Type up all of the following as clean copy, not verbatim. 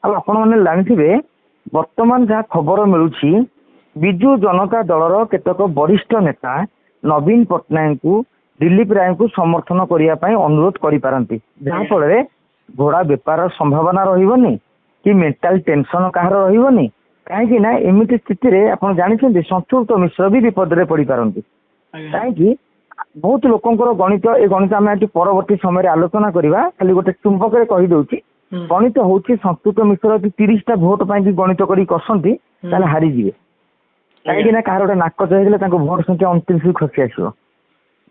ଆଉ ଆପଣମାନେ ଜାଣିଥିବେ ବର୍ତ୍ତମାନ ଯାହା ଖବର ମିଳୁଛି ବିଜୁ ଜନତା ଦଳର କେତେକ ବରିଷ୍ଠ ନେତା ନବୀନ ପଟ୍ଟନାୟକଙ୍କୁ ଦିଲ୍ଲୀପ ରାୟଙ୍କୁ ସମର୍ଥନ କରିବା ପାଇଁ ଅନୁରୋଧ କରିପାରନ୍ତି, ଯାହାଫଳରେ ଘୋଡ଼ା ବେପାର ସମ୍ଭାବନା ରହିବନି କି ମେଣ୍ଟାଲ ଟେନସନ କାହାର ରହିବନି। କାହିଁକି ନା ଏମିତି ସ୍ଥିତିରେ ଆପଣ ଜାଣିଛନ୍ତି ସଂସ୍କୃତ ମିଶ୍ର ବି ବିପଦରେ ପଡ଼ିପାରନ୍ତି। କାହିଁକି ବହୁତ ଲୋକଙ୍କର ଗଣିତ ଏ ଗଣିତ ଆମେ ଆଜି ପରବର୍ତ୍ତୀ ସମୟରେ ଆଲୋଚନା କରିବା। ଖାଲି ଗୋଟେ ଚୁମ୍ବକରେ କହିଦେଉଛି ଗଣିତ ହଉଛି ସଂସ୍କୃତ ମିଶ୍ର ଯଦି 30ଟା ଭୋଟ ପାଇଁ ବି ଗଣିତ କରି କଷନ୍ତି ତାହେଲେ ହାରିଯିବେ। କାହିଁକି ନା କାହାର ଗୋଟେ ନାକଚ ହେଇଗଲେ ତାଙ୍କ ଭୋଟ ସଂଖ୍ୟା 29 ଖସି ଆସିବ।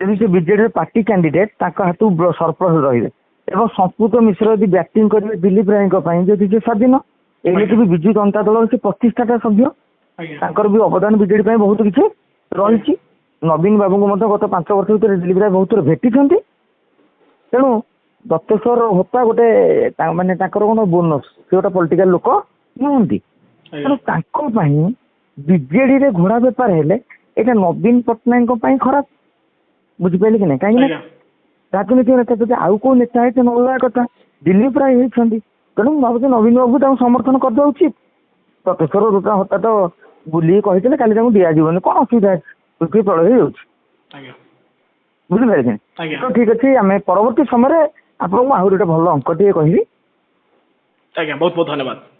ଯଦି ସେ ବିଜେଡିର ପାର୍ଟି କ୍ୟାଣ୍ଡିଡେଟ୍ ତାଙ୍କ ହାତକୁ ସରପ୍ଲସ୍ ରହିବେ ଏବଂ ସଂସ୍କୃତ ମିଶ୍ର ଯଦି ବ୍ୟାଟିଂ କରିବେ ଦିଲ୍ଲୀପ ରାୟଙ୍କ ପାଇଁ ଯଦି ସେ ସ୍ୱାଧୀନ ଏମିତି ବି ବିଜୁ ଜନତା ଦଳର ସେ 25ଟା ସଭ୍ୟ ତାଙ୍କର ବି ଅବଦାନ ବିଜେଡି ପାଇଁ ବହୁତ କିଛି ରହିଛି। ନବୀନ ବାବୁଙ୍କୁ ମଧ୍ୟ ଗତ 5 ବର୍ଷ ଭିତରେ ଦିଲ୍ଲୀପ ରାୟ ବହୁତ ଥର ଭେଟିଛନ୍ତି। ତେଣୁ ଦତ୍ତେଶ୍ୱର ହୋତା ଗୋଟେ ମାନେ ତାଙ୍କର କ'ଣ ବୋନସ୍, ସେ ଗୋଟେ ପଲିଟିକାଲ ଲୋକ ନୁହନ୍ତି। ତେଣୁ ତାଙ୍କ ପାଇଁ ବିଜେଡିରେ ଘୋଡ଼ା ବେପାର ହେଲେ ଏଇଟା ନବୀନ ପଟ୍ଟନାୟକଙ୍କ ପାଇଁ ଖରାପ। ବୁଝିପାରିଲେ କି ନାହିଁ? କାହିଁକି ନା ରାଜନୈତିକ ନେତା ଯଦି ଆଉ କୋଉ ନେତା ହେଇతే ଅଲଗା କଥା, ଦିଲ୍ଲୀପ ରାୟ ହେଇଛନ୍ତି। ତେଣୁ ମୁଁ ଭାବୁଛି ନବୀନ ବାବୁ ତାଙ୍କୁ ସମର୍ଥନ କରିଦେବା ଉଚିତ। ଦତ୍ତେଶ୍ୱର ହୋତା ତ ବୁଲିକି କହିଥିଲେ କାଲି ତାଙ୍କୁ ଦିଆଯିବନି, କ'ଣ ଅସୁବିଧା ଅଛି? ପୃଥିବୀ ପ୍ରଳୟ ହେଇଯାଉଛି। ବୁଝିପାରିଲେ? ତ ଠିକ ଅଛି, ଆମେ ପରବର୍ତ୍ତୀ ସମୟରେ ଆପଣଙ୍କୁ ଆହୁରି ଗୋଟେ ଭଲ ଅଙ୍କ ଟିକେ କହିବି। ଆଜ୍ଞା, ବହୁତ ବହୁତ ଧନ୍ୟବାଦ।